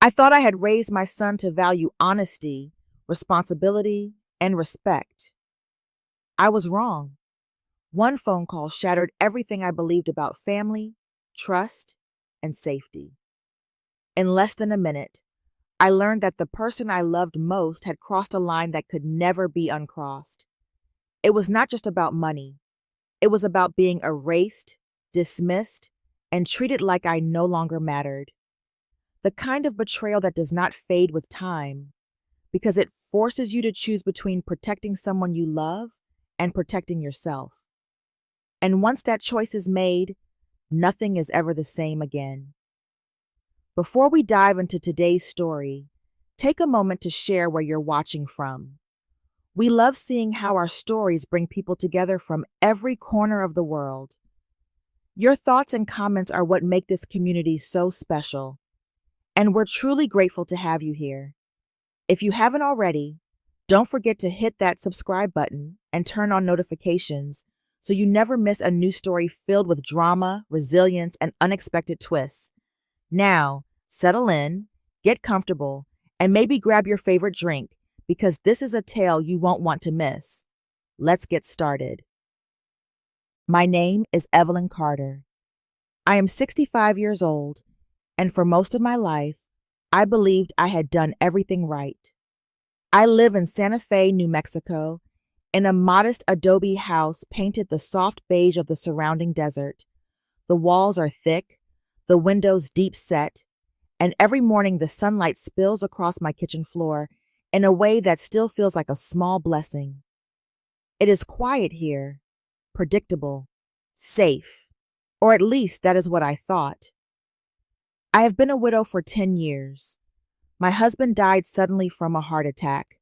I thought I had raised my son to value honesty, responsibility, and respect. I was wrong. One phone call shattered everything I believed about family, trust, and safety. In less than a minute, I learned that the person I loved most had crossed a line that could never be uncrossed. It was not just about money. It was about being erased, dismissed, and treated like I no longer mattered. The kind of betrayal that does not fade with time, because it forces you to choose between protecting someone you love and protecting yourself. And once that choice is made, nothing is ever the same again. Before we dive into today's story, take a moment to share where you're watching from. We love seeing how our stories bring people together from every corner of the world. Your thoughts and comments are what make this community so special, and we're truly grateful to have you here. If you haven't already, don't forget to hit that subscribe button and turn on notifications so you never miss a new story filled with drama, resilience, and unexpected twists. Now, settle in, get comfortable, and maybe grab your favorite drink because this is a tale you won't want to miss. Let's get started. My name is Evelyn Carter. I am 65 years old, and for most of my life, I believed I had done everything right. I live in Santa Fe, New Mexico, in a modest adobe house painted the soft beige of the surrounding desert. The walls are thick, the windows deep set, and every morning the sunlight spills across my kitchen floor in a way that still feels like a small blessing. It is quiet here, predictable, safe, or at least that is what I thought. I have been a widow for 10 years. My husband died suddenly from a heart attack,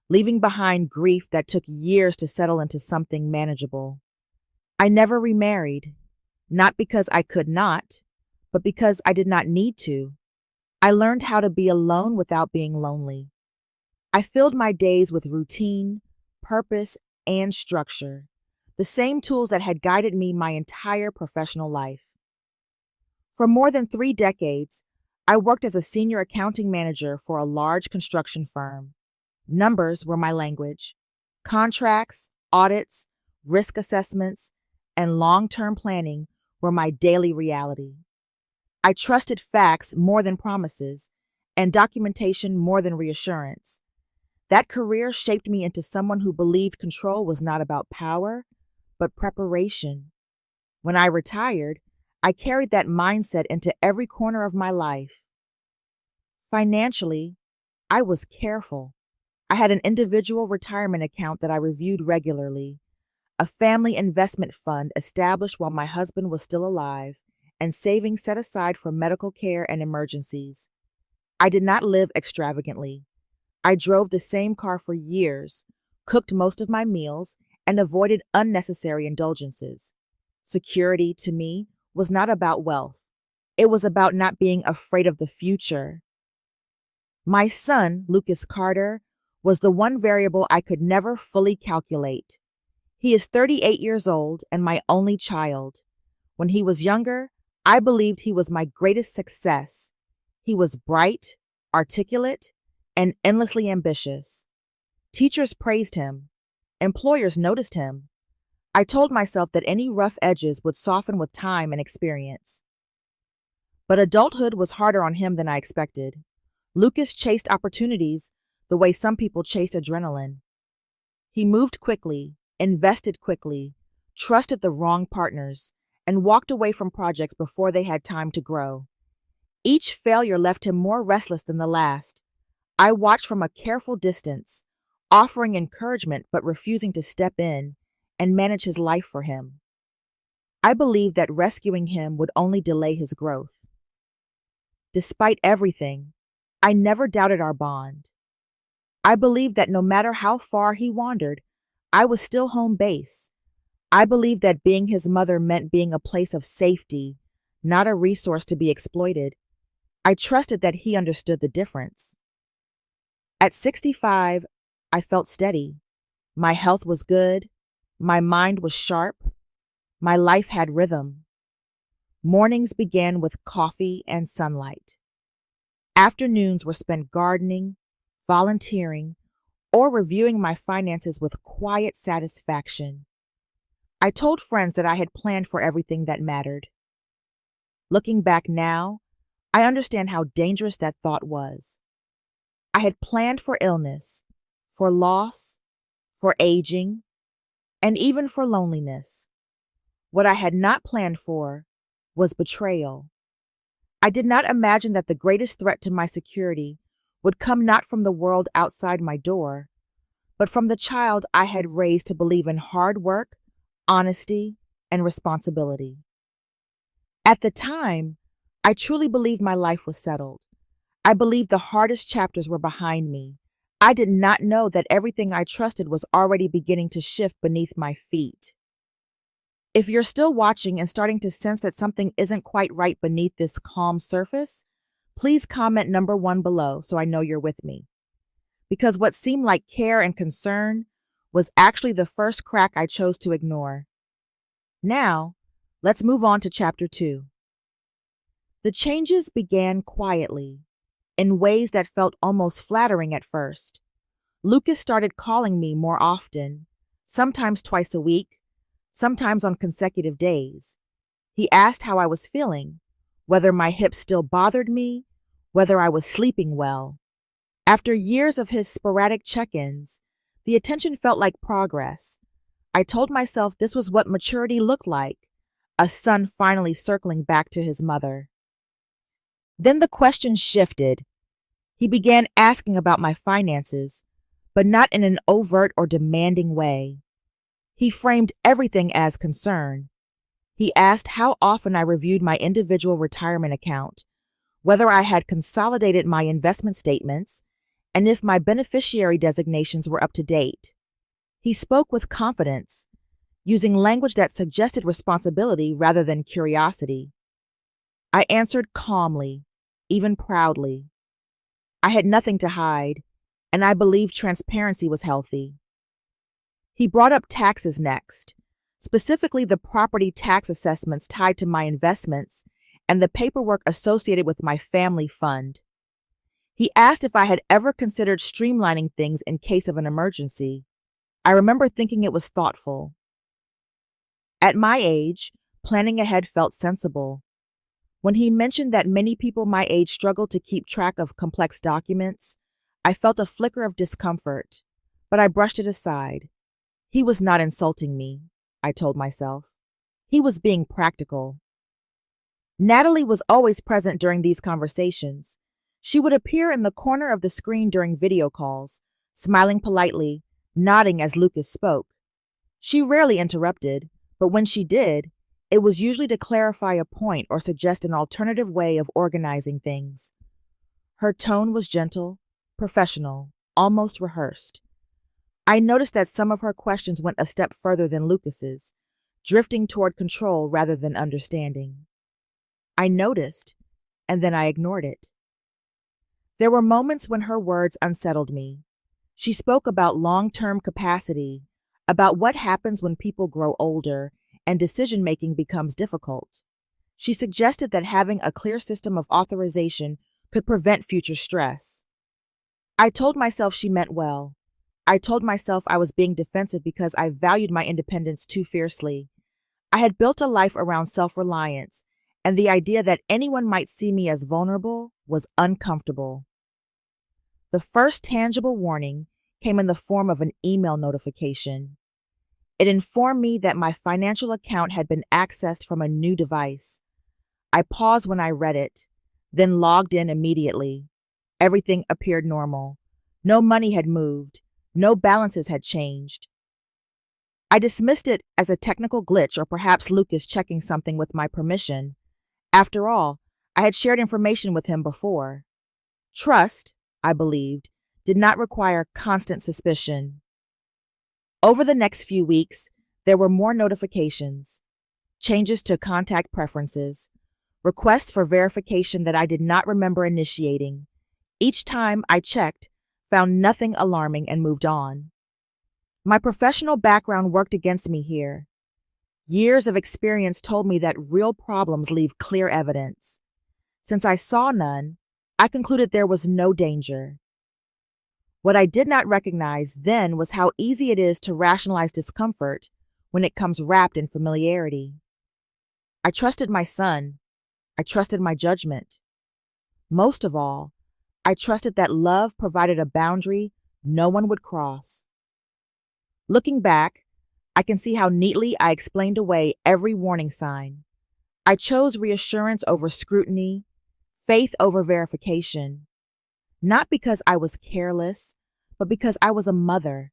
leaving behind grief that took years to settle into something manageable. I never remarried, not because I could not, but because I did not need to. I learned how to be alone without being lonely. I filled my days with routine, purpose, and structure, the same tools that had guided me my entire professional life. For more than 3 decades, I worked as a senior accounting manager for a large construction firm. Numbers were my language. Contracts, audits, risk assessments, and long-term planning were my daily reality. I trusted facts more than promises, and documentation more than reassurance. That career shaped me into someone who believed control was not about power, but preparation. When I retired, I carried that mindset into every corner of my life. Financially, I was careful. I had an individual retirement account that I reviewed regularly, a family investment fund established while my husband was still alive, and savings set aside for medical care and emergencies. I did not live extravagantly. I drove the same car for years, cooked most of my meals, and avoided unnecessary indulgences. Security, to me, was not about wealth. It was about not being afraid of the future. My son, Lucas Carter, was the one variable I could never fully calculate. He is 38 years old and my only child. When he was younger, I believed he was my greatest success. He was bright, articulate, and endlessly ambitious. Teachers praised him. Employers noticed him. I told myself that any rough edges would soften with time and experience. But adulthood was harder on him than I expected. Lucas chased opportunities the way some people chase adrenaline. He moved quickly, invested quickly, trusted the wrong partners, and walked away from projects before they had time to grow. Each failure left him more restless than the last. I watched from a careful distance, offering encouragement but refusing to step in and manage his life for him. I believed that rescuing him would only delay his growth. Despite everything, I never doubted our bond. I believed that no matter how far he wandered, I was still home base. I believed that being his mother meant being a place of safety, not a resource to be exploited. I trusted that he understood the difference. At 65, I felt steady. My health was good. My mind was sharp. My life had rhythm. Mornings began with coffee and sunlight. Afternoons were spent gardening, volunteering, or reviewing my finances with quiet satisfaction. I told friends that I had planned for everything that mattered. Looking back now, I understand how dangerous that thought was. I had planned for illness, for loss, for aging, and even for loneliness. What I had not planned for was betrayal. I did not imagine that the greatest threat to my security would come not from the world outside my door, but from the child I had raised to believe in hard work, honesty, and responsibility. At the time, I truly believed my life was settled. I believed the hardest chapters were behind me. I did not know that everything I trusted was already beginning to shift beneath my feet. If you're still watching and starting to sense that something isn't quite right beneath this calm surface, please comment number 1 below so I know you're with me. Because what seemed like care and concern was actually the first crack I chose to ignore. Now, let's move on to chapter 2. The changes began quietly, in ways that felt almost flattering at first. Lucas started calling me more often, sometimes twice a week, sometimes on consecutive days. He asked how I was feeling, whether my hips still bothered me, whether I was sleeping well. After years of his sporadic check-ins, the attention felt like progress. I told myself this was what maturity looked like, a son finally circling back to his mother. Then the questions shifted. He began asking about my finances, but not in an overt or demanding way. He framed everything as concern. He asked how often I reviewed my individual retirement account, whether I had consolidated my investment statements, and if my beneficiary designations were up to date. He spoke with confidence, using language that suggested responsibility rather than curiosity. I answered calmly, even proudly. I had nothing to hide, and I believed transparency was healthy. He brought up taxes next, specifically the property tax assessments tied to my investments and the paperwork associated with my family fund. He asked if I had ever considered streamlining things in case of an emergency. I remember thinking it was thoughtful. At my age, planning ahead felt sensible. When he mentioned that many people my age struggle to keep track of complex documents, I felt a flicker of discomfort, but I brushed it aside. He was not insulting me, I told myself. He was being practical. Natalie was always present during these conversations. She would appear in the corner of the screen during video calls, smiling politely, nodding as Lucas spoke. She rarely interrupted, but when she did, it was usually to clarify a point or suggest an alternative way of organizing things. Her tone was gentle, professional, almost rehearsed. I noticed that some of her questions went a step further than Lucas's, drifting toward control rather than understanding. I noticed, and then I ignored it. There were moments when her words unsettled me. She spoke about long-term capacity, about what happens when people grow older and decision-making becomes difficult. She suggested that having a clear system of authorization could prevent future stress. I told myself she meant well. I told myself I was being defensive because I valued my independence too fiercely. I had built a life around self-reliance, and the idea that anyone might see me as vulnerable was uncomfortable. The first tangible warning came in the form of an email notification. It informed me that my financial account had been accessed from a new device. I paused when I read it, then logged in immediately. Everything appeared normal. No money had moved. No balances had changed. I dismissed it as a technical glitch or perhaps Lucas checking something with my permission. After all, I had shared information with him before. Trust, I believed, did not require constant suspicion. Over the next few weeks, there were more notifications, changes to contact preferences, requests for verification that I did not remember initiating. Each time I checked, found nothing alarming and moved on. My professional background worked against me here. Years of experience told me that real problems leave clear evidence. Since I saw none, I concluded there was no danger. What I did not recognize then was how easy it is to rationalize discomfort when it comes wrapped in familiarity. I trusted my son. I trusted my judgment. Most of all, I trusted that love provided a boundary no one would cross. Looking back, I can see how neatly I explained away every warning sign. I chose reassurance over scrutiny, faith over verification, not because I was careless, but because I was a mother.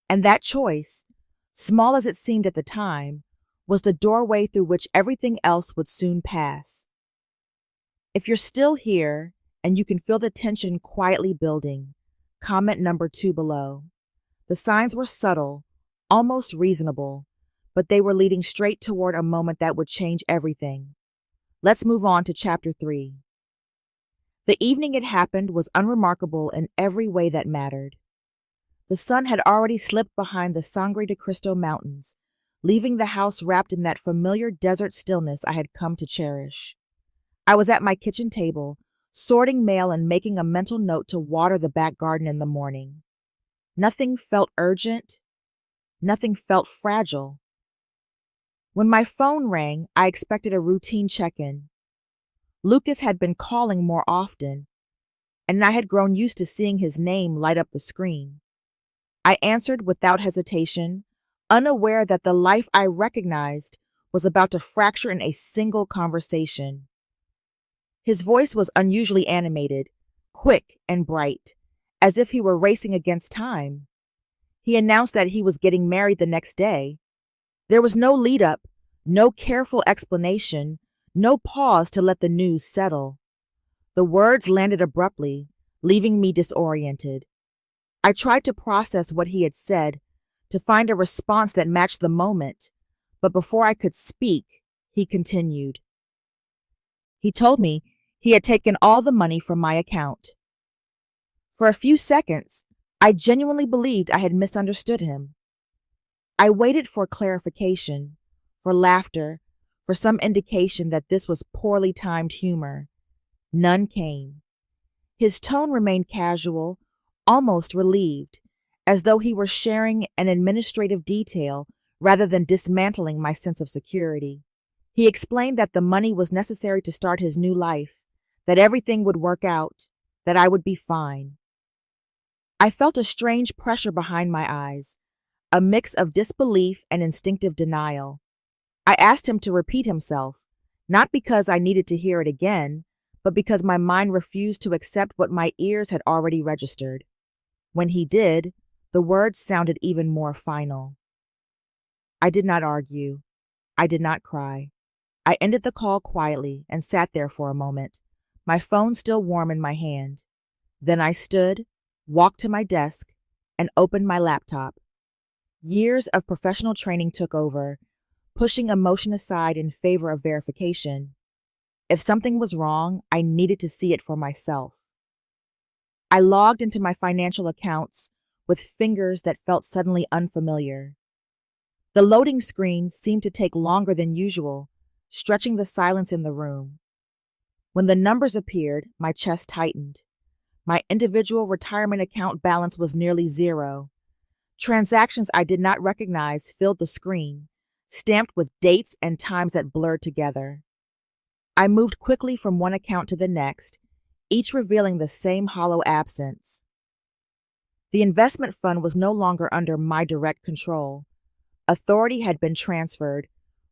And that choice, small as it seemed at the time, was the doorway through which everything else would soon pass. If you're still here and you can feel the tension quietly building, comment number 2 below. The signs were subtle, almost reasonable, but they were leading straight toward a moment that would change everything. Let's move on to chapter 3. The evening it happened was unremarkable in every way that mattered. The sun had already slipped behind the Sangre de Cristo mountains, leaving the house wrapped in that familiar desert stillness I had come to cherish. I was at my kitchen table, sorting mail and making a mental note to water the back garden in the morning. Nothing felt urgent. Nothing felt fragile. When my phone rang, I expected a routine check-in. Lucas had been calling more often, and I had grown used to seeing his name light up the screen. I answered without hesitation, unaware that the life I recognized was about to fracture in a single conversation. His voice was unusually animated, quick and bright, as if he were racing against time. He announced that he was getting married the next day. There was no lead-up, no careful explanation, no pause to let the news settle. The words landed abruptly, leaving me disoriented. I tried to process what he had said, to find a response that matched the moment, but before I could speak, he continued. He told me he had taken all the money from my account. For a few seconds, I genuinely believed I had misunderstood him. I waited for clarification, for laughter, for some indication that this was poorly timed humor. None came. His tone remained casual, almost relieved, as though he were sharing an administrative detail rather than dismantling my sense of security. He explained that the money was necessary to start his new life, that everything would work out, that I would be fine. I felt a strange pressure behind my eyes, a mix of disbelief and instinctive denial. I asked him to repeat himself, not because I needed to hear it again, but because my mind refused to accept what my ears had already registered. When he did, the words sounded even more final. I did not argue. I did not cry. I ended the call quietly and sat there for a moment, my phone still warm in my hand. Then I stood, walked to my desk, and opened my laptop. Years of professional training took over, pushing emotion aside in favor of verification. If something was wrong, I needed to see it for myself. I logged into my financial accounts with fingers that felt suddenly unfamiliar. The loading screen seemed to take longer than usual, stretching the silence in the room. When the numbers appeared, my chest tightened. My individual retirement account balance was nearly zero. Transactions I did not recognize filled the screen, stamped with dates and times that blurred together. I moved quickly from one account to the next, each revealing the same hollow absence. The investment fund was no longer under my direct control. Authority had been transferred,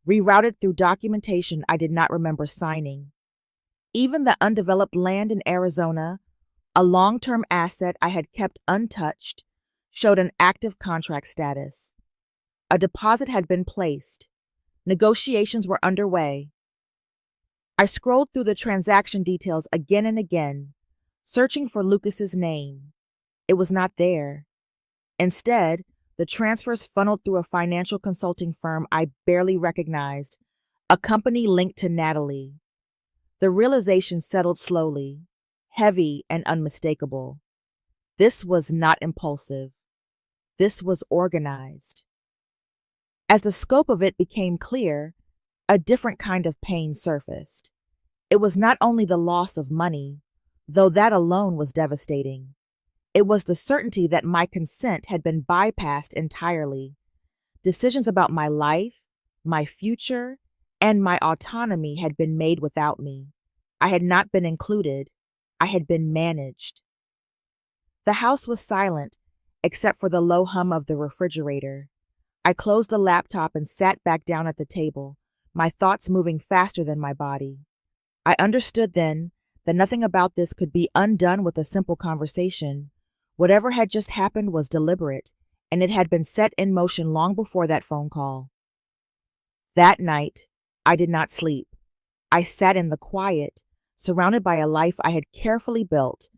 rerouted through documentation I did not remember signing. Even the undeveloped land in Arizona, a long-term asset I had kept untouched, showed an active contract status. A deposit had been placed. Negotiations were underway. I scrolled through the transaction details again and again, searching for Lucas's name. It was not there. Instead, the transfers funneled through a financial consulting firm I barely recognized, a company linked to Natalie. The realization settled slowly, heavy and unmistakable. This was not impulsive. This was organized. As the scope of it became clear, a different kind of pain surfaced. It was not only the loss of money, though that alone was devastating. It was the certainty that my consent had been bypassed entirely. Decisions about my life, my future, and my autonomy had been made without me. I had not been included. I had been managed. The house was silent, except for the low hum of the refrigerator. I closed the laptop and sat back down at the table, my thoughts moving faster than my body. I understood then that nothing about this could be undone with a simple conversation. Whatever had just happened was deliberate, and it had been set in motion long before that phone call. That night, I did not sleep. I sat in the quiet, surrounded by a life I had carefully built,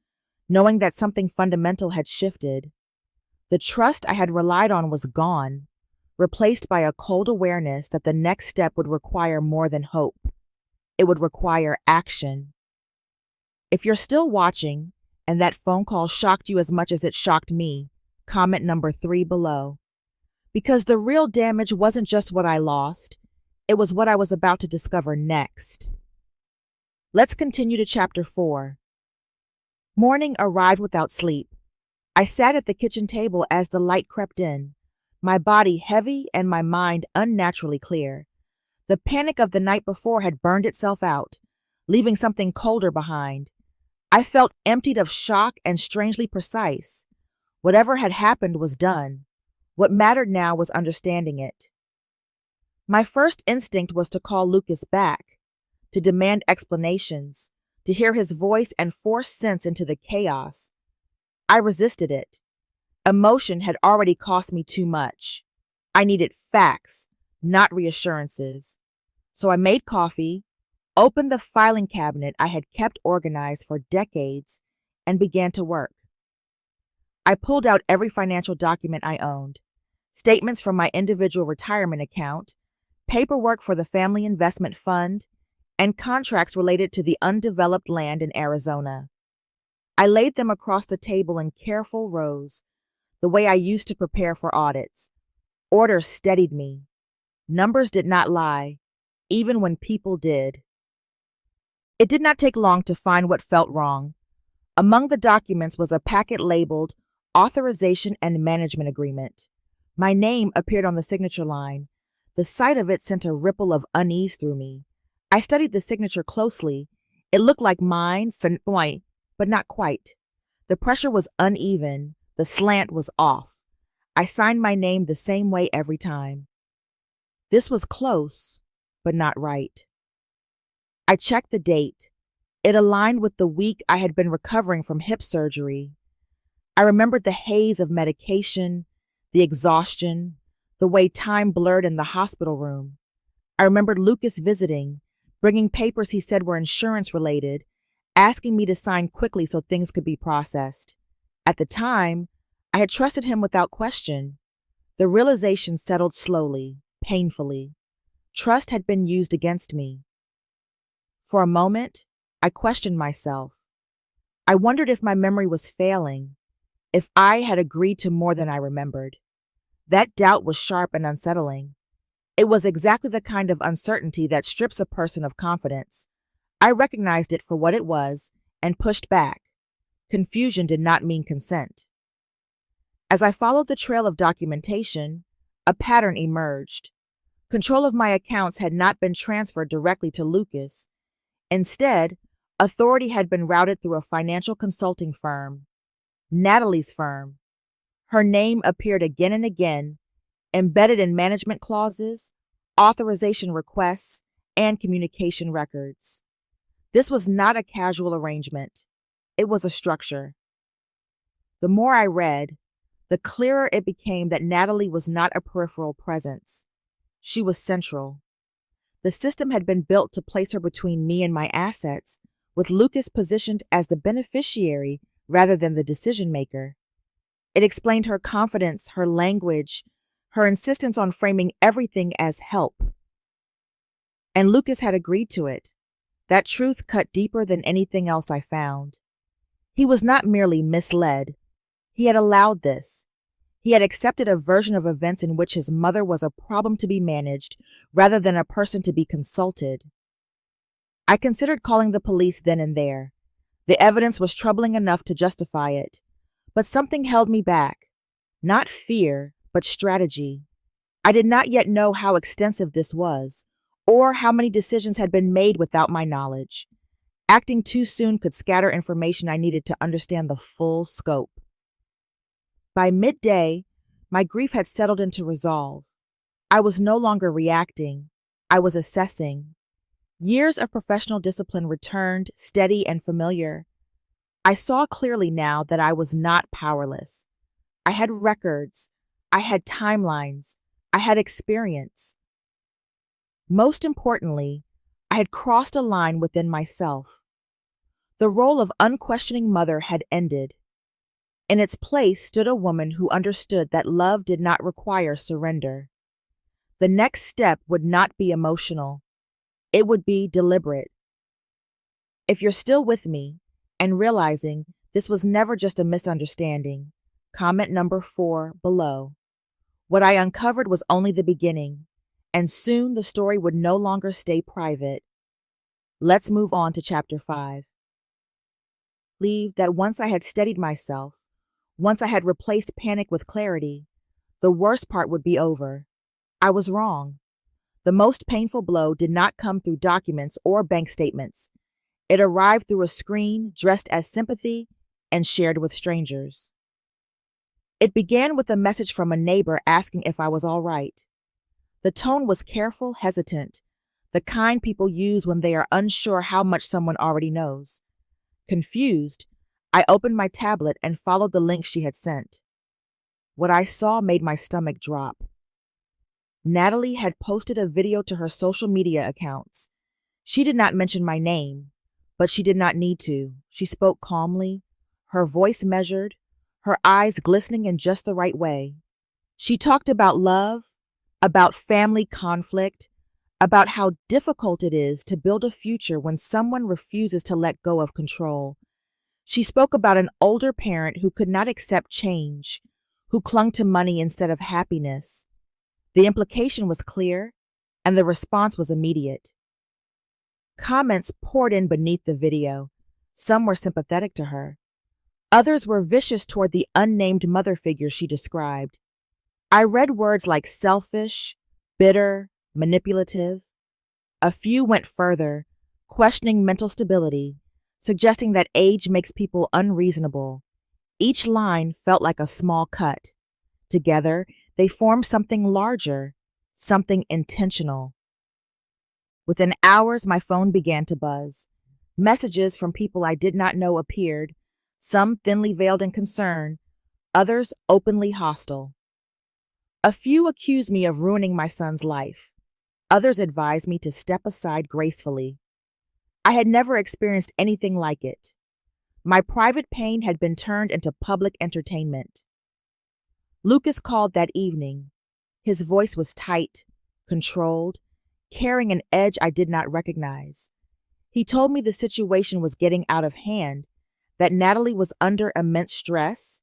knowing that something fundamental had shifted. The trust I had relied on was gone, replaced by a cold awareness that the next step would require more than hope. It would require action. If you're still watching, and that phone call shocked you as much as it shocked me, comment number 3 below. Because the real damage wasn't just what I lost, it was what I was about to discover next. Let's continue to chapter 4. Morning arrived without sleep. I sat at the kitchen table as the light crept in, my body heavy and my mind unnaturally clear. The panic of the night before had burned itself out, leaving something colder behind. I felt emptied of shock and strangely precise. Whatever had happened was done. What mattered now was understanding it. My first instinct was to call Lucas back, to demand explanations, to hear his voice and force sense into the chaos. I resisted it. Emotion had already cost me too much. I needed facts, not reassurances. So I made coffee, opened the filing cabinet I had kept organized for decades, and began to work. I pulled out every financial document I owned, statements from my individual retirement account, paperwork for the family investment fund, and contracts related to the undeveloped land in Arizona. I laid them across the table in careful rows, the way I used to prepare for audits. Order steadied me. Numbers did not lie, even when people did. It did not take long to find what felt wrong. Among the documents was a packet labeled Authorization and Management Agreement. My name appeared on the signature line. The sight of it sent a ripple of unease through me. I studied the signature closely. It looked like mine, but not quite. The pressure was uneven. The slant was off. I signed my name the same way every time. This was close, but not right. I checked the date. It aligned with the week I had been recovering from hip surgery. I remembered the haze of medication, the exhaustion, the way time blurred in the hospital room. I remembered Lucas visiting, bringing papers he said were insurance-related, asking me to sign quickly so things could be processed. At the time, I had trusted him without question. The realization settled slowly, painfully. Trust had been used against me. For a moment, I questioned myself. I wondered if my memory was failing, if I had agreed to more than I remembered. That doubt was sharp and unsettling. It was exactly the kind of uncertainty that strips a person of confidence. I recognized it for what it was and pushed back. Confusion did not mean consent. As I followed the trail of documentation, a pattern emerged. Control of my accounts had not been transferred directly to Lucas. Instead, authority had been routed through a financial consulting firm, Natalie's firm. Her name appeared again and again, embedded in management clauses, authorization requests, and communication records. This was not a casual arrangement. It was a structure. The more I read, the clearer it became that Natalie was not a peripheral presence. She was central. The system had been built to place her between me and my assets, with Lucas positioned as the beneficiary rather than the decision-maker. It explained her confidence, her language, her insistence on framing everything as help. And Lucas had agreed to it. That truth cut deeper than anything else I found. He was not merely misled. He had allowed this. He had accepted a version of events in which his mother was a problem to be managed rather than a person to be consulted. I considered calling the police then and there. The evidence was troubling enough to justify it, but something held me back. Not fear, but strategy. I did not yet know how extensive this was, or how many decisions had been made without my knowledge. Acting too soon could scatter information I needed to understand the full scope. By midday, my grief had settled into resolve. I was no longer reacting, I was assessing. Years of professional discipline returned, steady and familiar. I saw clearly now that I was not powerless. I had records, I had timelines, I had experience. Most importantly, I had crossed a line within myself. The role of unquestioning mother had ended. In its place stood a woman who understood that love did not require surrender. The next step would not be emotional. It would be deliberate. If you're still with me and realizing this was never just a misunderstanding, comment number 4 below. What I uncovered was only the beginning, and soon the story would no longer stay private. Let's move on to chapter 5. Believe that once I had steadied myself, once I had replaced panic with clarity, the worst part would be over. I was wrong. The most painful blow did not come through documents or bank statements. It arrived through a screen dressed as sympathy and shared with strangers. It began with a message from a neighbor asking if I was all right. The tone was careful, hesitant, the kind people use when they are unsure how much someone already knows. Confused, I opened my tablet and followed the link she had sent. What I saw made my stomach drop. Natalie had posted a video to her social media accounts. She did not mention my name, but she did not need to. She spoke calmly, her voice measured, her eyes glistening in just the right way. She talked about love, about family conflict, about how difficult it is to build a future when someone refuses to let go of control. She spoke about an older parent who could not accept change, who clung to money instead of happiness. The implication was clear, and the response was immediate. Comments poured in beneath the video. Some were sympathetic to her. Others were vicious toward the unnamed mother figure she described. I read words like selfish, bitter, manipulative. A few went further, questioning mental stability, suggesting that age makes people unreasonable. Each line felt like a small cut. Together, they formed something larger, something intentional. Within hours, my phone began to buzz. Messages from people I did not know appeared, some thinly veiled in concern, others openly hostile. A few accused me of ruining my son's life. Others advised me to step aside gracefully. I had never experienced anything like it. My private pain had been turned into public entertainment. Lucas called that evening. His voice was tight, controlled, carrying an edge I did not recognize. He told me the situation was getting out of hand, that Natalie was under immense stress,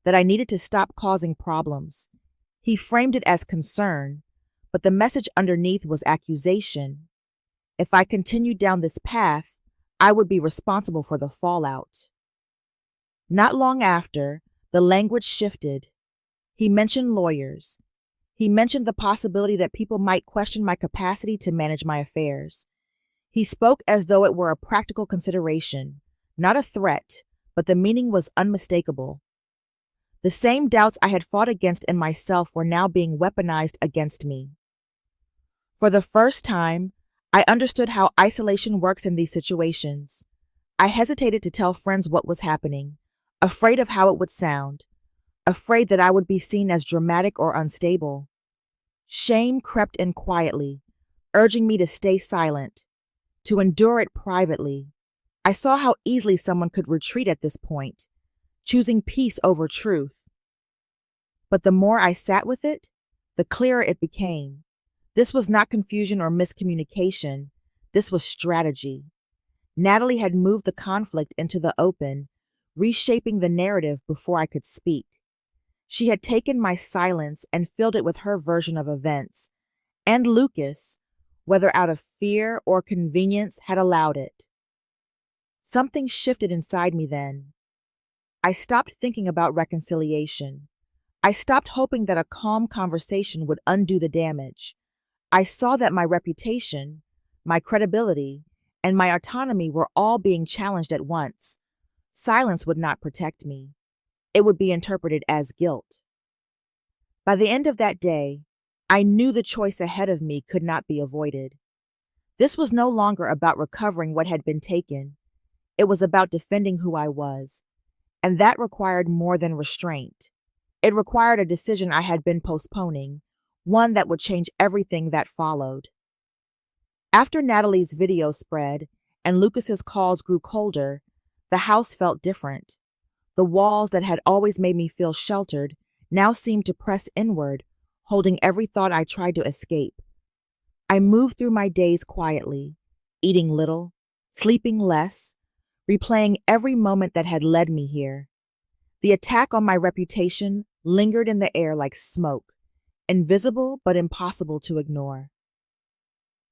that I needed to stop causing problems. He framed it as concern, but the message underneath was accusation. If I continued down this path, I would be responsible for the fallout. Not long after, the language shifted. He mentioned lawyers. He mentioned the possibility that people might question my capacity to manage my affairs. He spoke as though it were a practical consideration, not a threat, but the meaning was unmistakable. The same doubts I had fought against in myself were now being weaponized against me. For the first time, I understood how isolation works in these situations. I hesitated to tell friends what was happening, afraid of how it would sound, afraid that I would be seen as dramatic or unstable. Shame crept in quietly, urging me to stay silent, to endure it privately. I saw how easily someone could retreat at this point, choosing peace over truth. But the more I sat with it, the clearer it became. This was not confusion or miscommunication. This was strategy. Natalie had moved the conflict into the open, reshaping the narrative before I could speak. She had taken my silence and filled it with her version of events, and Lucas, whether out of fear or convenience, had allowed it. Something shifted inside me then. I stopped thinking about reconciliation. I stopped hoping that a calm conversation would undo the damage. I saw that my reputation, my credibility, and my autonomy were all being challenged at once. Silence would not protect me. It would be interpreted as guilt. By the end of that day, I knew the choice ahead of me could not be avoided. This was no longer about recovering what had been taken. It was about defending who I was, and that required more than restraint. It required a decision I had been postponing, one that would change everything that followed. After Natalie's video spread and Lucas's calls grew colder, the house felt different. The walls that had always made me feel sheltered now seemed to press inward, holding every thought I tried to escape. I moved through my days quietly, eating little, sleeping less, replaying every moment that had led me here. The attack on my reputation lingered in the air like smoke, invisible but impossible to ignore.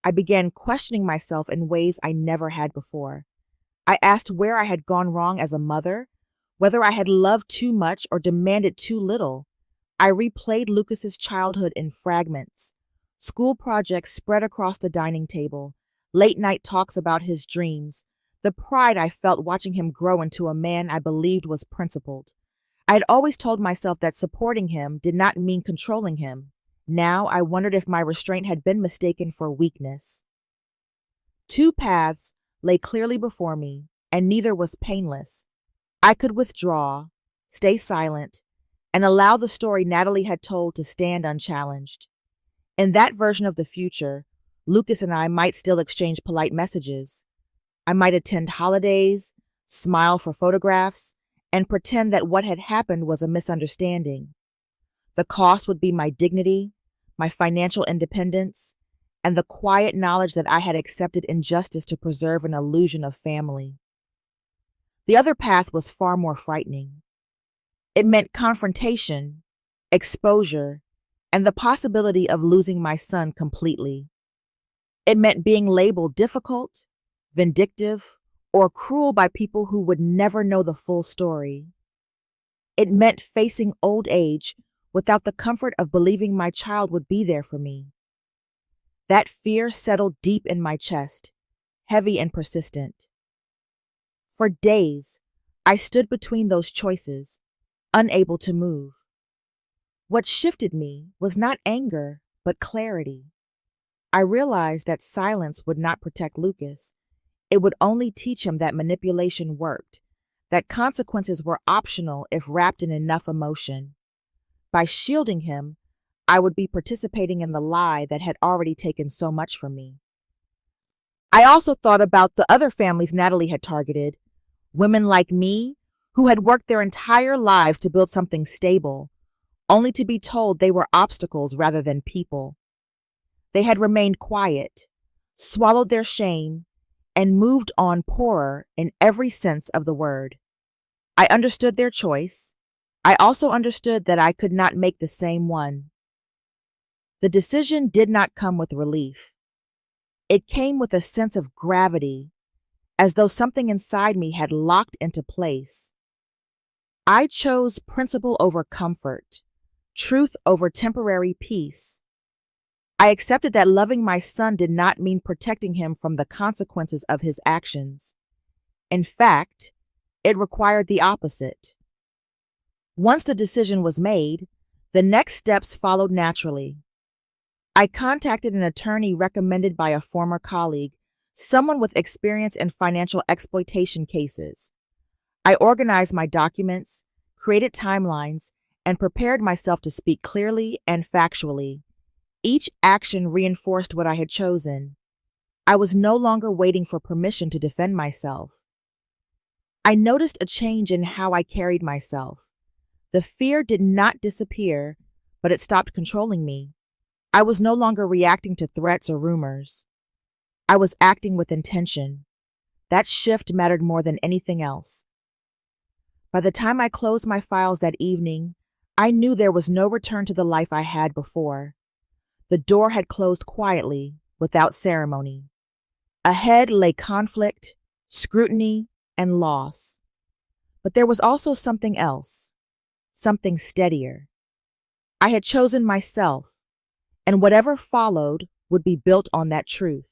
I began questioning myself in ways I never had before. I asked where I had gone wrong as a mother, whether I had loved too much or demanded too little. I replayed Lucas's childhood in fragments. School projects spread across the dining table, late-night talks about his dreams, the pride I felt watching him grow into a man I believed was principled. I had always told myself that supporting him did not mean controlling him. Now I wondered if my restraint had been mistaken for weakness. Two paths lay clearly before me, and neither was painless. I could withdraw, stay silent, and allow the story Natalie had told to stand unchallenged. In that version of the future, Lucas and I might still exchange polite messages. I might attend holidays, smile for photographs, and pretend that what had happened was a misunderstanding. The cost would be my dignity, my financial independence, and the quiet knowledge that I had accepted injustice to preserve an illusion of family. The other path was far more frightening. It meant confrontation, exposure, and the possibility of losing my son completely. It meant being labeled difficult, vindictive, or cruel by people who would never know the full story. It meant facing old age without the comfort of believing my child would be there for me. That fear settled deep in my chest, heavy and persistent. For days, I stood between those choices, unable to move. What shifted me was not anger, but clarity. I realized that silence would not protect Lucas. It would only teach him that manipulation worked, that consequences were optional if wrapped in enough emotion. By shielding him, I would be participating in the lie that had already taken so much from me. I also thought about the other families Natalie had targeted, women like me who had worked their entire lives to build something stable, only to be told they were obstacles rather than people. They had remained quiet, swallowed their shame, and moved on poorer in every sense of the word. I understood their choice. I also understood that I could not make the same one. The decision did not come with relief. It came with a sense of gravity, as though something inside me had locked into place. I chose principle over comfort, truth over temporary peace. I accepted that loving my son did not mean protecting him from the consequences of his actions. In fact, it required the opposite. Once the decision was made, the next steps followed naturally. I contacted an attorney recommended by a former colleague, someone with experience in financial exploitation cases. I organized my documents, created timelines, and prepared myself to speak clearly and factually. Each action reinforced what I had chosen. I was no longer waiting for permission to defend myself. I noticed a change in how I carried myself. The fear did not disappear, but it stopped controlling me. I was no longer reacting to threats or rumors. I was acting with intention. That shift mattered more than anything else. By the time I closed my files that evening, I knew there was no return to the life I had before. The door had closed quietly, without ceremony. Ahead lay conflict, scrutiny, and loss. But there was also something else, something steadier. I had chosen myself, and whatever followed would be built on that truth.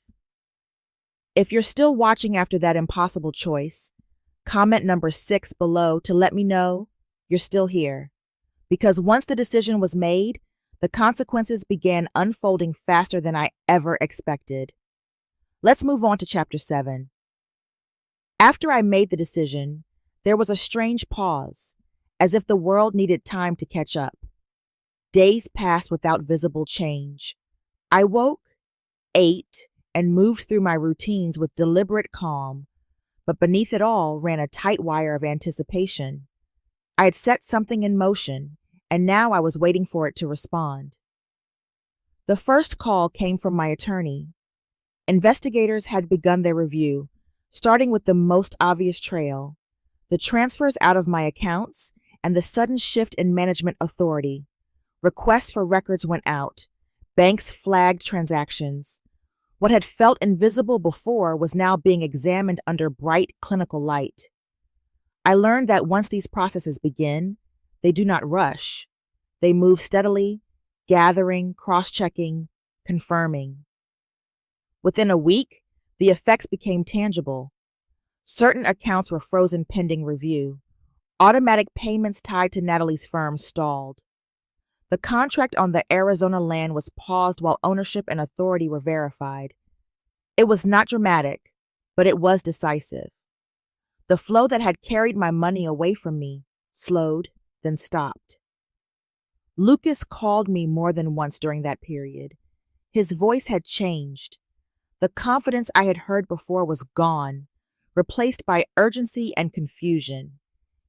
If you're still watching after that impossible choice, comment number 6 below to let me know you're still here. Because once the decision was made, the consequences began unfolding faster than I ever expected. Let's move on to chapter 7. After I made the decision, there was a strange pause, as if the world needed time to catch up. Days passed without visible change. I woke, ate, and moved through my routines with deliberate calm, but beneath it all ran a tight wire of anticipation. I had set something in motion, and now I was waiting for it to respond. The first call came from my attorney. Investigators had begun their review, starting with the most obvious trail, the transfers out of my accounts and the sudden shift in management authority. Requests for records went out. Banks flagged transactions. What had felt invisible before was now being examined under bright clinical light. I learned that once these processes begin, they do not rush. They move steadily, gathering, cross-checking, confirming. Within a week, the effects became tangible. Certain accounts were frozen pending review. Automatic payments tied to Natalie's firm stalled. The contract on the Arizona land was paused while ownership and authority were verified. It was not dramatic, but it was decisive. The flow that had carried my money away from me slowed, then stopped. Lucas called me more than once during that period. His voice had changed. The confidence I had heard before was gone, replaced by urgency and confusion.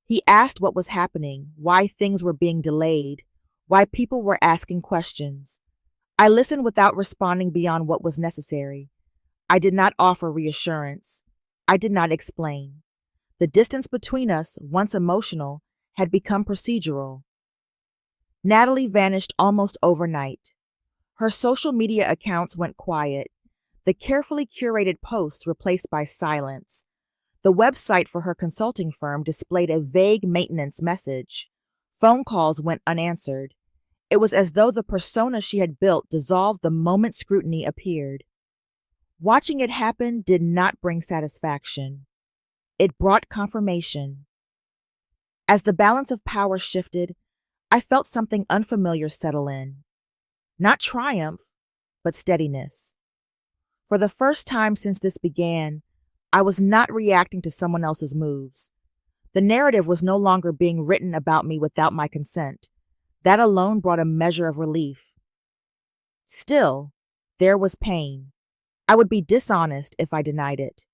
He asked what was happening, why things were being delayed, why people were asking questions. I listened without responding beyond what was necessary. I did not offer reassurance. I did not explain. The distance between us, once emotional, had become procedural. Natalie vanished almost overnight. Her social media accounts went quiet, the carefully curated posts replaced by silence. The website for her consulting firm displayed a vague maintenance message. Phone calls went unanswered. It was as though the persona she had built dissolved the moment scrutiny appeared. Watching it happen did not bring satisfaction. It brought confirmation. As the balance of power shifted, I felt something unfamiliar settle in. Not triumph, but steadiness. For the first time since this began, I was not reacting to someone else's moves. The narrative was no longer being written about me without my consent. That alone brought a measure of relief. Still, there was pain. I would be dishonest if I denied it.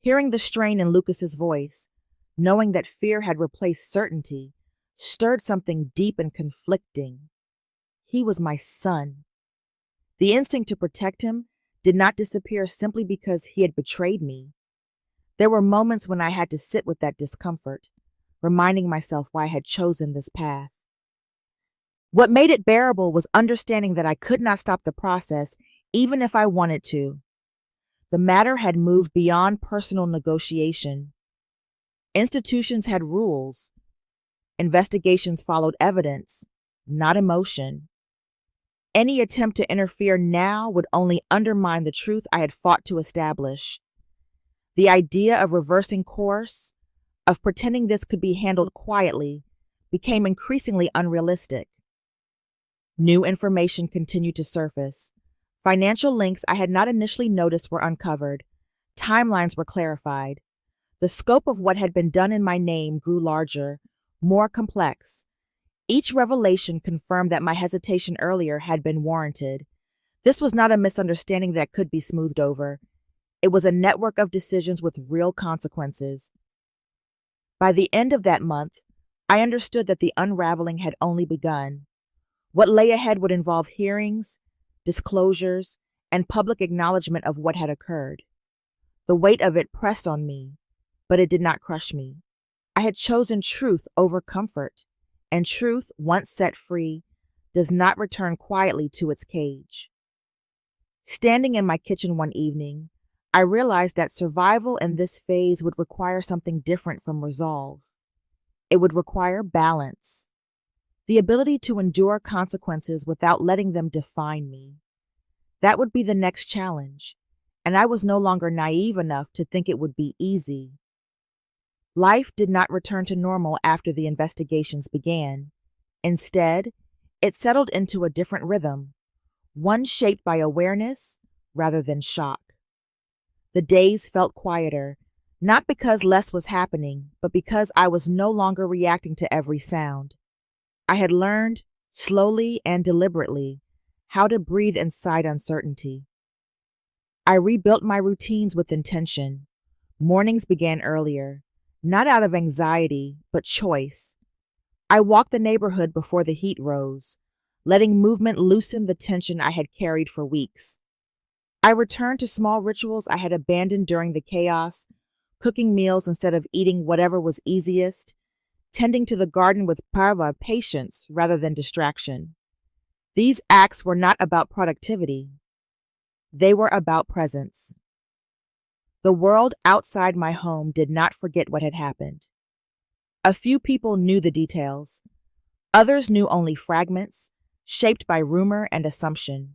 Hearing the strain in Lucas's voice, knowing that fear had replaced certainty, stirred something deep and conflicting. He was my son. The instinct to protect him did not disappear simply because he had betrayed me. There were moments when I had to sit with that discomfort, reminding myself why I had chosen this path. What made it bearable was understanding that I could not stop the process even if I wanted to. The matter had moved beyond personal negotiation. Institutions had rules. Investigations followed evidence, not emotion. Any attempt to interfere now would only undermine the truth I had fought to establish. The idea of reversing course, of pretending this could be handled quietly, became increasingly unrealistic. New information continued to surface. Financial links I had not initially noticed were uncovered. Timelines were clarified. The scope of what had been done in my name grew larger, more complex. Each revelation confirmed that my hesitation earlier had been warranted. This was not a misunderstanding that could be smoothed over. It was a network of decisions with real consequences. By the end of that month, I understood that the unraveling had only begun. What lay ahead would involve hearings, disclosures, and public acknowledgement of what had occurred. The weight of it pressed on me, but it did not crush me. I had chosen truth over comfort, and truth, once set free, does not return quietly to its cage. Standing in my kitchen one evening, I realized that survival in this phase would require something different from resolve. It would require balance, the ability to endure consequences without letting them define me. That would be the next challenge, and I was no longer naive enough to think it would be easy. Life did not return to normal after the investigations began. Instead, it settled into a different rhythm, one shaped by awareness rather than shock. The days felt quieter, not because less was happening, but because I was no longer reacting to every sound. I had learned, slowly and deliberately, how to breathe inside uncertainty. I rebuilt my routines with intention. Mornings began earlier, not out of anxiety, but choice. I walked the neighborhood before the heat rose, letting movement loosen the tension I had carried for weeks. I returned to small rituals I had abandoned during the chaos, cooking meals instead of eating whatever was easiest, tending to the garden with patience rather than distraction. These acts were not about productivity. They were about presence. The world outside my home did not forget what had happened. A few people knew the details. Others knew only fragments, shaped by rumor and assumption.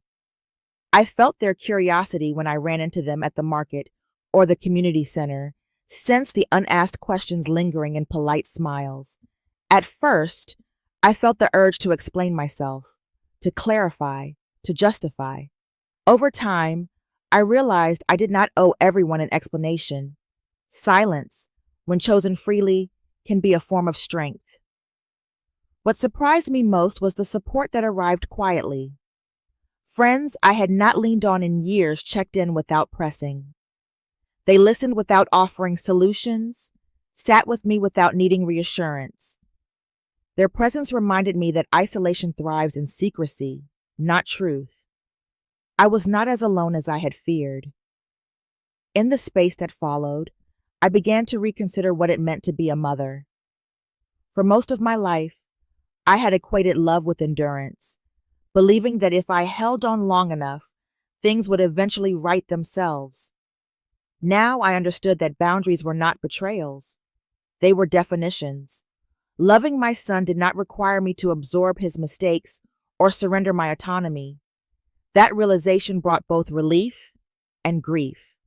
I felt their curiosity when I ran into them at the market or the community center, sensed the unasked questions lingering in polite smiles. At first, I felt the urge to explain myself, to clarify, to justify. Over time, I realized I did not owe everyone an explanation. Silence, when chosen freely, can be a form of strength. What surprised me most was the support that arrived quietly. Friends I had not leaned on in years checked in without pressing. They listened without offering solutions, sat with me without needing reassurance. Their presence reminded me that isolation thrives in secrecy, not truth. I was not as alone as I had feared. In the space that followed, I began to reconsider what it meant to be a mother. For most of my life, I had equated love with endurance, believing that if I held on long enough, things would eventually right themselves. Now I understood that boundaries were not betrayals. They were definitions. Loving my son did not require me to absorb his mistakes or surrender my autonomy. That realization brought both relief and grief,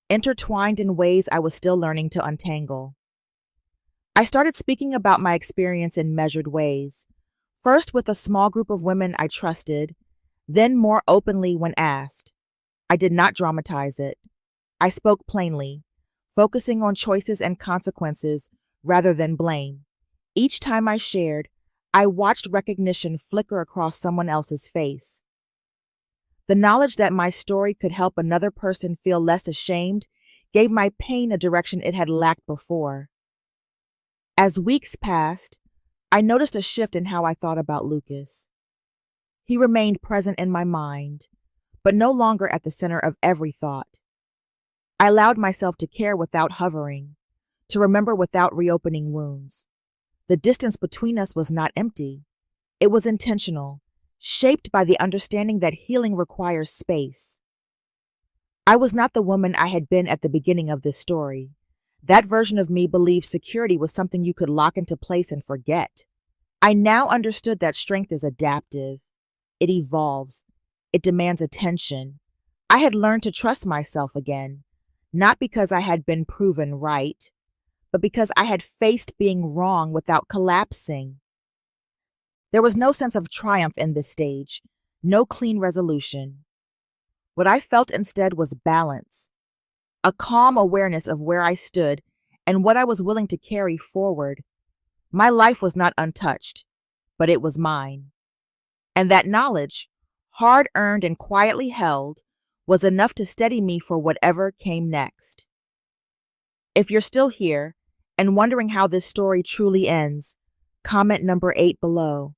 intertwined in ways I was still learning to untangle. I started speaking about my experience in measured ways, first with a small group of women I trusted, then more openly when asked. I did not dramatize it. I spoke plainly, focusing on choices and consequences rather than blame. Each time I shared, I watched recognition flicker across someone else's face. The knowledge that my story could help another person feel less ashamed gave my pain a direction it had lacked before. As weeks passed, I noticed a shift in how I thought about Lucas. He remained present in my mind, but no longer at the center of every thought. I allowed myself to care without hovering, to remember without reopening wounds. The distance between us was not empty. It was intentional, shaped by the understanding that healing requires space. I was not the woman I had been at the beginning of this story. That version of me believed security was something you could lock into place and forget. I now understood that strength is adaptive. It evolves. It demands attention. I had learned to trust myself again, not because I had been proven right, but because I had faced being wrong without collapsing. There was no sense of triumph in this stage, no clean resolution. What I felt instead was balance, a calm awareness of where I stood and what I was willing to carry forward. My life was not untouched, but it was mine. And that knowledge, hard-earned and quietly held, was enough to steady me for whatever came next. If you're still here and wondering how this story truly ends, comment number 8 below.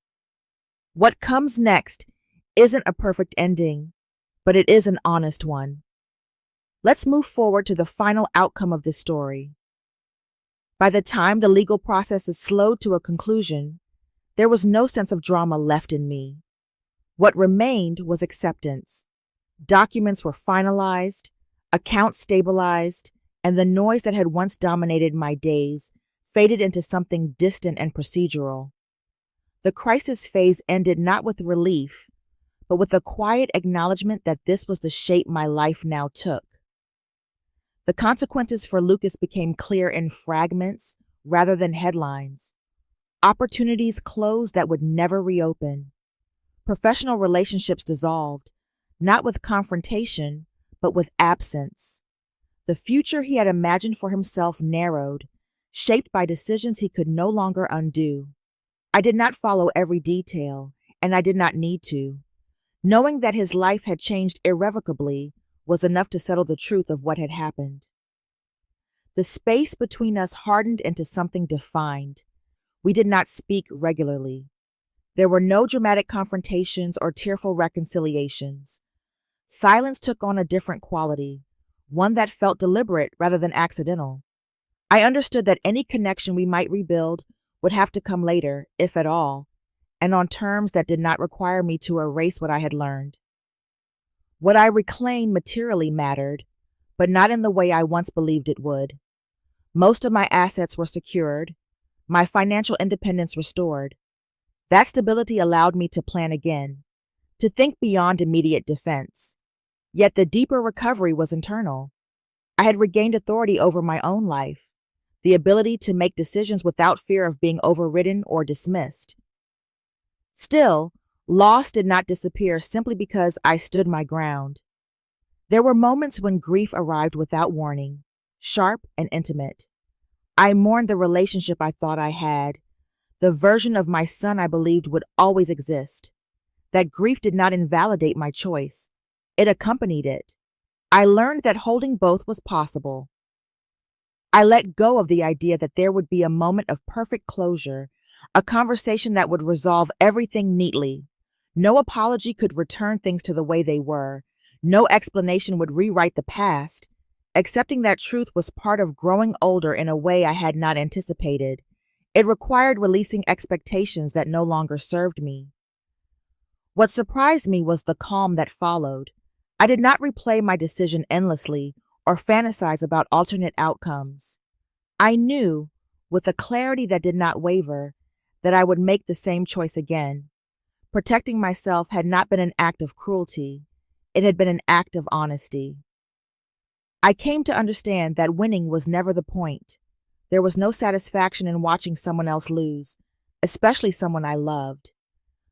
What comes next isn't a perfect ending, but it is an honest one. Let's move forward to the final outcome of this story. By the time the legal process is slowed to a conclusion, there was no sense of drama left in me. What remained was acceptance. Documents were finalized, Accounts stabilized, and the noise that had once dominated my days faded into something distant and procedural. The crisis phase ended not with relief, but with a quiet acknowledgement that this was the shape my life now took. The consequences for Lucas became clear in fragments rather than headlines. Opportunities closed that would never reopen. Professional relationships dissolved, not with confrontation, but with absence. The future he had imagined for himself narrowed, shaped by decisions he could no longer undo. I did not follow every detail, and I did not need to. Knowing that his life had changed irrevocably was enough to settle the truth of what had happened. The space between us hardened into something defined. We did not speak regularly. There were no dramatic confrontations or tearful reconciliations. Silence took on a different quality, one that felt deliberate rather than accidental. I understood that any connection we might rebuild would have to come later, if at all, and on terms that did not require me to erase what I had learned. What I reclaimed materially mattered, but not in the way I once believed it would. Most of my assets were secured, my financial independence restored. That stability allowed me to plan again, to think beyond immediate defense. Yet the deeper recovery was internal. I had regained authority over my own life, the ability to make decisions without fear of being overridden or dismissed. Still, loss did not disappear simply because I stood my ground. There were moments when grief arrived without warning, sharp and intimate. I mourned the relationship I thought I had, the version of my son I believed would always exist. That grief did not invalidate my choice. It accompanied it. I learned that holding both was possible. I let go of the idea that there would be a moment of perfect closure, a conversation that would resolve everything neatly. No apology could return things to the way they were. No explanation would rewrite the past. Accepting that truth was part of growing older in a way I had not anticipated. It required releasing expectations that no longer served me. What surprised me was the calm that followed. I did not replay my decision endlessly or fantasize about alternate outcomes. I knew, with a clarity that did not waver, that I would make the same choice again. Protecting myself had not been an act of cruelty. It had been an act of honesty. I came to understand that winning was never the point. There was no satisfaction in watching someone else lose, especially someone I loved.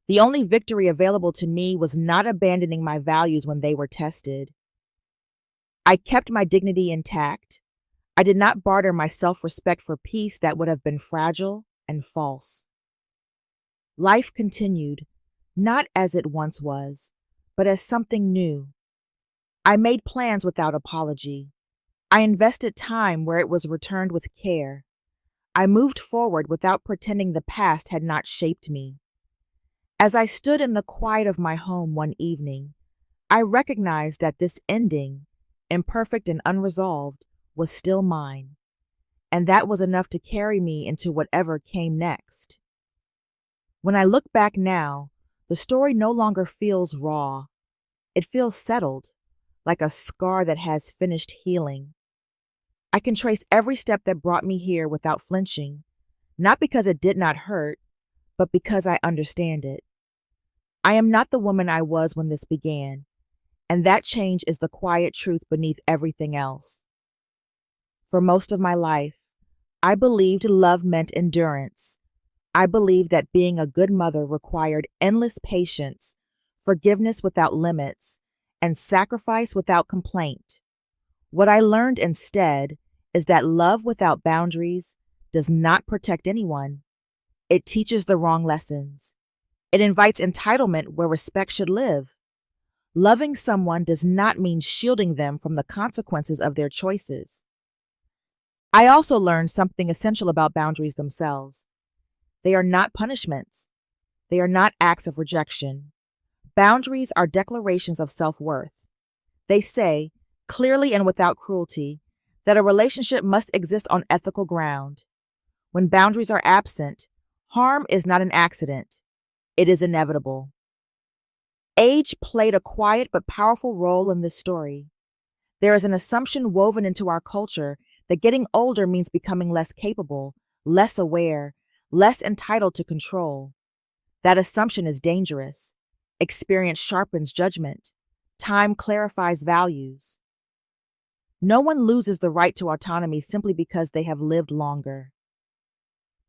The only victory available to me was not abandoning my values when they were tested. I kept my dignity intact. I did not barter my self-respect for peace that would have been fragile and false. Life continued, not as it once was, but as something new. I made plans without apology. I invested time where it was returned with care. I moved forward without pretending the past had not shaped me. As I stood in the quiet of my home one evening, I recognized that this ending, imperfect and unresolved, was still mine, and that was enough to carry me into whatever came next. When I look back now, the story no longer feels raw. It feels settled, like a scar that has finished healing. I can trace every step that brought me here without flinching, not because it did not hurt, but because I understand it. I am not the woman I was when this began, and that change is the quiet truth beneath everything else. For most of my life, I believed love meant endurance. I believed that being a good mother required endless patience, forgiveness without limits, and sacrifice without complaint. What I learned instead is that love without boundaries does not protect anyone. It teaches the wrong lessons. It invites entitlement where respect should live. Loving someone does not mean shielding them from the consequences of their choices. I also learned something essential about boundaries themselves. They are not punishments. They are not acts of rejection. Boundaries are declarations of self-worth. They say, clearly and without cruelty, that a relationship must exist on ethical ground. When boundaries are absent, harm is not an accident. It is inevitable. Age played a quiet but powerful role in this story. There is an assumption woven into our culture that getting older means becoming less capable, less aware, less entitled to control. That assumption is dangerous. Experience sharpens judgment. Time clarifies values. No one loses the right to autonomy simply because they have lived longer.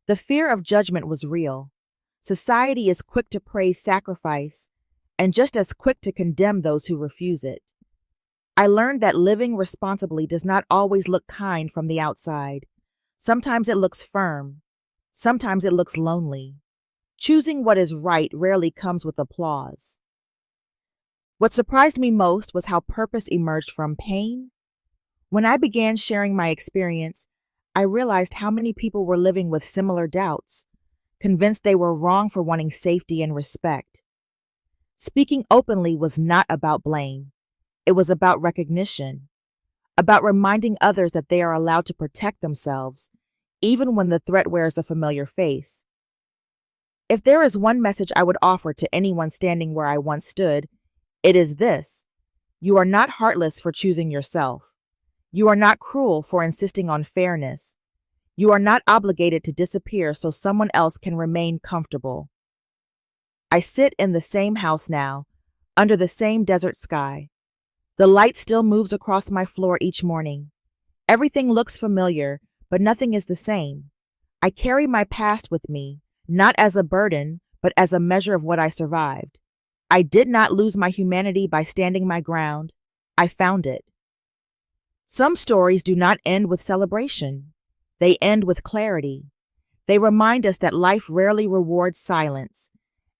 The fear of judgment was real. Society is quick to praise sacrifice and just as quick to condemn those who refuse it. I learned that living responsibly does not always look kind from the outside. Sometimes it looks firm. Sometimes it looks lonely. Choosing what is right rarely comes with applause. What surprised me most was how purpose emerged from pain. When I began sharing my experience, I realized how many people were living with similar doubts, convinced they were wrong for wanting safety and respect. Speaking openly was not about blame. It was about recognition, about reminding others that they are allowed to protect themselves, even when the threat wears a familiar face. If there is one message I would offer to anyone standing where I once stood, it is this: you are not heartless for choosing yourself. You are not cruel for insisting on fairness. You are not obligated to disappear so someone else can remain comfortable. I sit in the same house now, under the same desert sky. The light still moves across my floor each morning. Everything looks familiar, but nothing is the same. I carry my past with me, not as a burden, but as a measure of what I survived. I did not lose my humanity by standing my ground. I found it. Some stories do not end with celebration. They end with clarity. They remind us that life rarely rewards silence,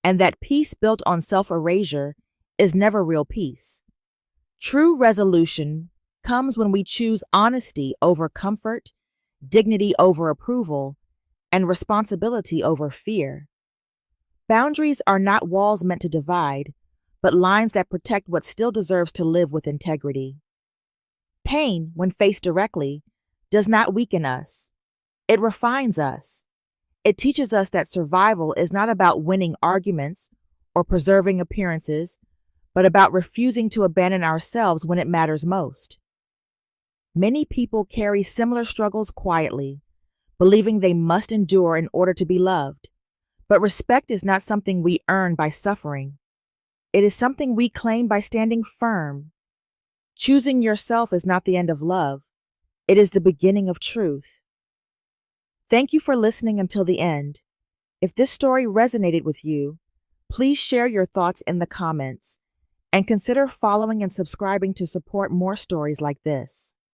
and that peace built on self-erasure is never real peace. True resolution comes when we choose honesty over comfort, dignity over approval, and responsibility over fear. Boundaries are not walls meant to divide, but lines that protect what still deserves to live with integrity. Pain, when faced directly, does not weaken us. It refines us. It teaches us that survival is not about winning arguments or preserving appearances, but about refusing to abandon ourselves when it matters most. Many people carry similar struggles quietly, believing they must endure in order to be loved. But respect is not something we earn by suffering. It is something we claim by standing firm. Choosing yourself is not the end of love. It is the beginning of truth. Thank you for listening until the end. If this story resonated with you, please share your thoughts in the comments and consider following and subscribing to support more stories like this.